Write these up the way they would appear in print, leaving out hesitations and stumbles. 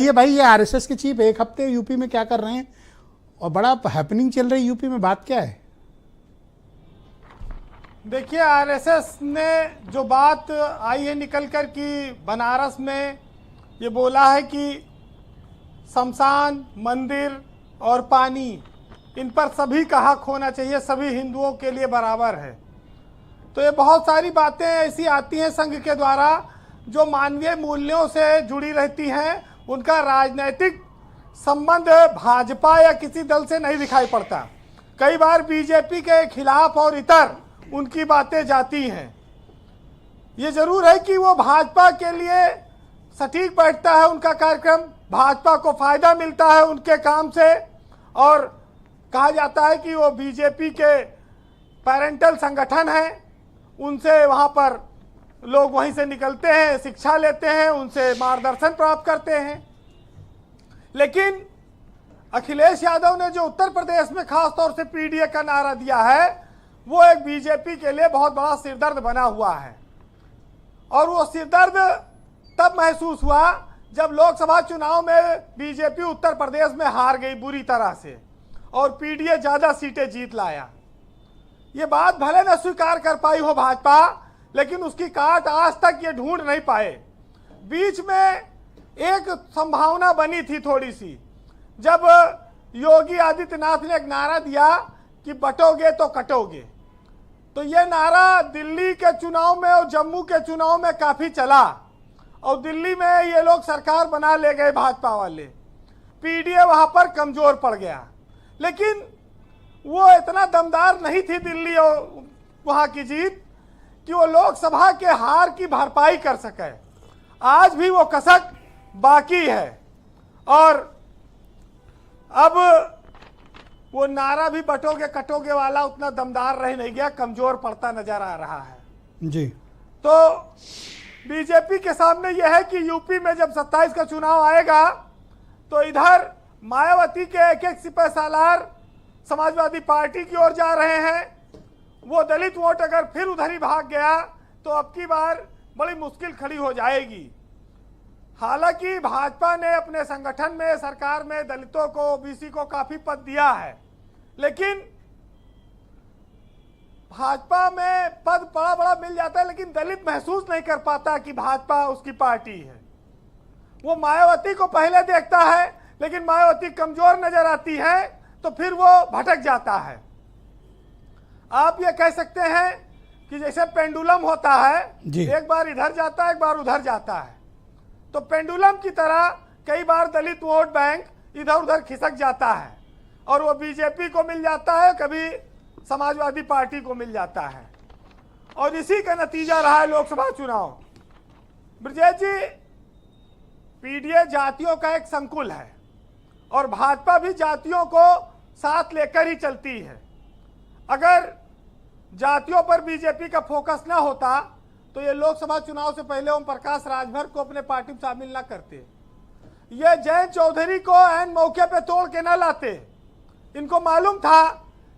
ये भाई ये आरएसएस के चीफ एक हफ्ते यूपी में क्या कर रहे हैं और बड़ा हैपनिंग चल रही है यूपी में, बात क्या है? देखिए, आरएसएस ने जो बात आई है निकल कर कि बनारस में ये बोला है कि शमशान, मंदिर और पानी, इन पर सभी का हक होना चाहिए, सभी हिंदुओं के लिए बराबर है। तो ये बहुत सारी बातें ऐसी आती हैं संघ के द्वारा जो मानवीय मूल्यों से जुड़ी रहती हैं। उनका राजनीतिक संबंध भाजपा या किसी दल से नहीं दिखाई पड़ता। कई बार बीजेपी के खिलाफ और इतर उनकी बातें जाती हैं। ये जरूर है कि वो भाजपा के लिए सटीक बैठता है उनका कार्यक्रम, भाजपा को फायदा मिलता है उनके काम से, और कहा जाता है कि वो बीजेपी के पेरेंटल संगठन हैं, उनसे वहाँ पर लोग वहीं से निकलते हैं, शिक्षा लेते हैं, उनसे मार्गदर्शन प्राप्त करते हैं। लेकिन अखिलेश यादव ने जो उत्तर प्रदेश में खास तौर से पीडीए का नारा दिया है, वो एक बीजेपी के लिए बहुत बड़ा सिरदर्द बना हुआ है। और वो सिरदर्द तब महसूस हुआ जब लोकसभा चुनाव में बीजेपी उत्तर प्रदेश में हार गई बुरी तरह से और पीडीए ज्यादा सीटें जीत लाया। ये बात भले न स्वीकार कर पाई हो भाजपा, लेकिन उसकी काट आज तक ये ढूंढ नहीं पाए। बीच में एक संभावना बनी थी थोड़ी सी, जब योगी आदित्यनाथ ने एक नारा दिया कि बटोगे तो कटोगे। तो ये नारा दिल्ली के चुनाव में और जम्मू के चुनाव में काफी चला और दिल्ली में ये लोग सरकार बना ले गए भाजपा वाले। पीडीए वहां पर कमजोर पड़ गया, लेकिन वो इतना दमदार नहीं थी दिल्ली और वहां की जीत कि वो लोकसभा के हार की भरपाई कर सके। आज भी वो कसक बाकी है और अब वो नारा भी बटोगे कटोगे वाला उतना दमदार रह नहीं गया, कमजोर पड़ता नजर आ रहा है जी। तो बीजेपी के सामने यह है कि यूपी में जब 27 का चुनाव आएगा तो इधर मायावती के एक एक सिपहसालार समाजवादी पार्टी की ओर जा रहे हैं। वो दलित वोट अगर फिर उधर ही भाग गया तो अब की बार बड़ी मुश्किल खड़ी हो जाएगी। हालांकि भाजपा ने अपने संगठन में, सरकार में दलितों को, ओबीसी को काफी पद दिया है, लेकिन भाजपा में पद बड़ा बड़ा मिल जाता है, लेकिन दलित महसूस नहीं कर पाता कि भाजपा उसकी पार्टी है। वो मायावती को पहले देखता है, लेकिन मायावती कमजोर नजर आती है तो फिर वो भटक जाता है। आप ये कह सकते हैं कि जैसे पेंडुलम होता है, एक बार इधर जाता है, एक बार उधर जाता है। तो पेंडुलम की तरह कई बार दलित वोट बैंक इधर उधर खिसक जाता है और वो बीजेपी को मिल जाता है, कभी समाजवादी पार्टी को मिल जाता है, और इसी का नतीजा रहा है लोकसभा चुनाव। ब्रजेश जी, पीडीए जातियों का एक संकुल है और भाजपा भी जातियों को साथ लेकर ही चलती है। अगर जातियों पर बीजेपी का फोकस ना होता तो ये लोकसभा चुनाव से पहले ओम प्रकाश राजभर को अपने पार्टी में शामिल ना करते, ये जयंत चौधरी को एन मौके पे तोड़ के ना लाते। इनको मालूम था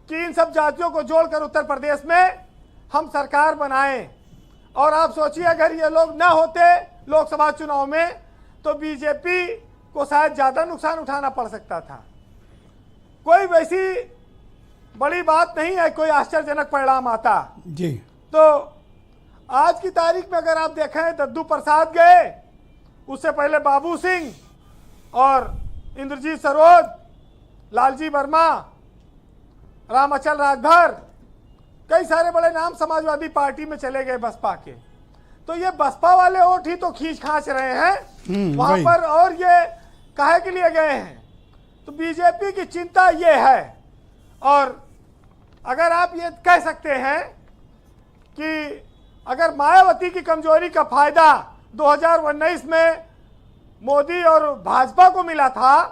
कि इन सब जातियों को जोड़कर उत्तर प्रदेश में हम सरकार बनाएं, और आप सोचिए अगर ये लोग ना होते लोकसभा चुनाव में तो बीजेपी को शायद ज्यादा नुकसान उठाना पड़ सकता था। कोई वैसी बड़ी बात नहीं है, कोई आश्चर्यजनक परिणाम आता जी। तो आज की तारीख में अगर आप देखें, दद्दू प्रसाद गए, उससे पहले बाबू सिंह और इंद्रजीत सरोज, लालजी वर्मा, रामाचल राजभर, कई सारे बड़े नाम समाजवादी पार्टी में चले गए बसपा के। तो ये बसपा वाले वोट ही तो खींच खांच रहे हैं वहां पर, और ये काहे के लिए गए हैं? तो बीजेपी की चिंता ये है। और अगर आप ये कह सकते हैं कि अगर मायावती की कमजोरी का फायदा 2019 में मोदी और भाजपा को मिला था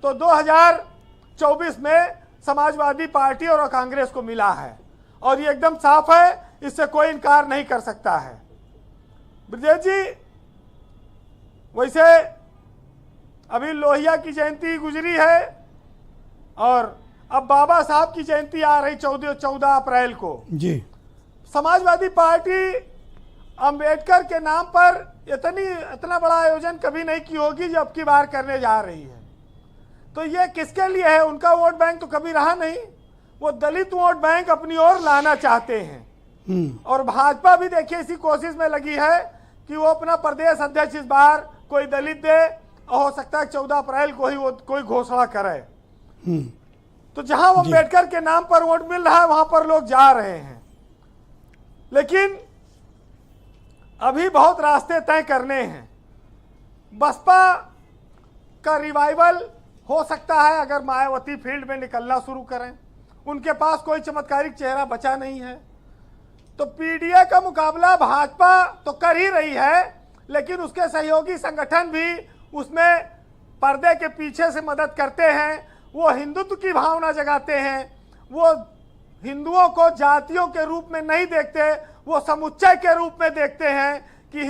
तो 2024 में समाजवादी पार्टी और कांग्रेस को मिला है, और ये एकदम साफ है, इससे कोई इनकार नहीं कर सकता है। ब्रजेश जी, वैसे अभी लोहिया की जयंती गुजरी है और अब बाबा साहब की जयंती आ रही 14 अप्रैल को जी। समाजवादी पार्टी अंबेडकर के नाम पर इतना बड़ा आयोजन कभी नहीं की होगी जो अब की बार करने जा रही है। तो ये किसके लिए है? उनका वोट बैंक तो कभी रहा नहीं, वो दलित वोट बैंक अपनी ओर लाना चाहते हैं। और भाजपा भी देखिए इसी कोशिश में लगी है कि वो अपना प्रदेश अध्यक्ष इस बार कोई दलित दे, और हो सकता है 14 अप्रैल को ही वो कोई घोषणा करे। तो जहां वो अम्बेडकर के नाम पर वोट मिल रहा है वहां पर लोग जा रहे हैं, लेकिन अभी बहुत रास्ते तय करने हैं। बसपा का रिवाइवल हो सकता है अगर मायावती फील्ड में निकलना शुरू करें। उनके पास कोई चमत्कारिक चेहरा बचा नहीं है। तो पीडीए का मुकाबला भाजपा तो कर ही रही है, लेकिन उसके सहयोगी संगठन भी उसमें पर्दे के पीछे से मदद करते हैं। वो हिंदुत्व की भावना जगाते हैं, वो हिंदुओं को जातियों के रूप में नहीं देखते, वो समुच्चय के रूप में देखते हैं कि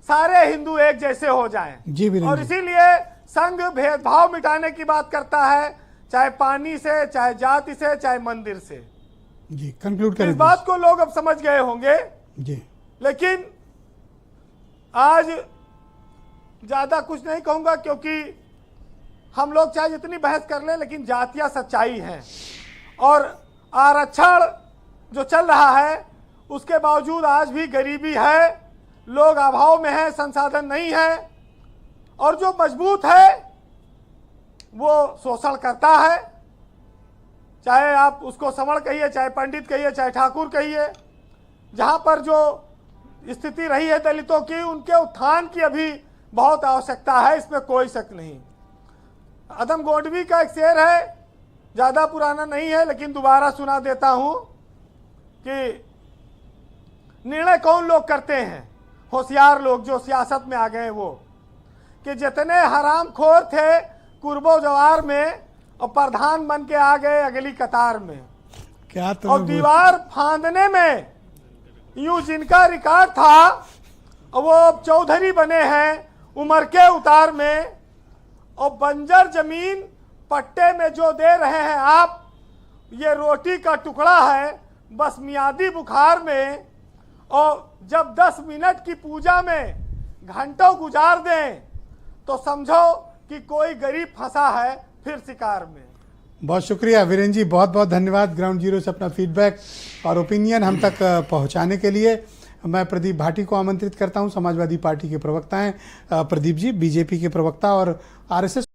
सारे हिंदू एक जैसे हो जाएं। और इसीलिए संघ भेदभाव मिटाने की बात करता है, चाहे पानी से, चाहे जाति से, चाहे मंदिर से। जी, कंक्लूड करें। इस बात को लोग अब समझ गए होंगे जी। लेकिन आज ज्यादा कुछ नहीं कहूंगा, क्योंकि हम लोग चाहे जितनी बहस कर लें, लेकिन जातियां सच्चाई हैं। और आरक्षण जो चल रहा है उसके बावजूद आज भी गरीबी है, लोग अभाव में हैं, संसाधन नहीं है, और जो मजबूत है वो शोषण करता है। चाहे आप उसको समण कहिए, चाहे पंडित कहिए, चाहे ठाकुर कहिए। जहां पर जो स्थिति रही है दलितों की, उनके उत्थान की अभी बहुत आवश्यकता है, इसमें कोई शक नहीं। अदम गोडवी का एक शेर है, ज्यादा पुराना नहीं है लेकिन दोबारा सुना देता हूं कि निर्णय कौन लोग करते हैं? होशियार लोग जो सियासत में आ गए, वो कि जितने हरामखोर थे कुर्बो जवार में, और प्रधान बन के आ गए अगली कतार में। क्या तो और दीवार फांदने में यूं जिनका रिकॉर्ड था, वो चौधरी बने हैं उम्र के उतार में। और बंजर जमीन पट्टे में जो दे रहे हैं आप, ये रोटी का टुकड़ा है बस मियादी बुखार में। और जब 10 मिनट की पूजा में घंटों गुजार दें तो समझो कि कोई गरीब फंसा है फिर शिकार में। बहुत शुक्रिया वीरेंद्र जी, बहुत बहुत धन्यवाद ग्राउंड जीरो से अपना फीडबैक और ओपिनियन हम तक पहुंचाने के लिए। मैं प्रदीप भाटी को आमंत्रित करता हूं, समाजवादी पार्टी के प्रवक्ता हैं प्रदीप जी, बीजेपी के प्रवक्ता और आरएसएस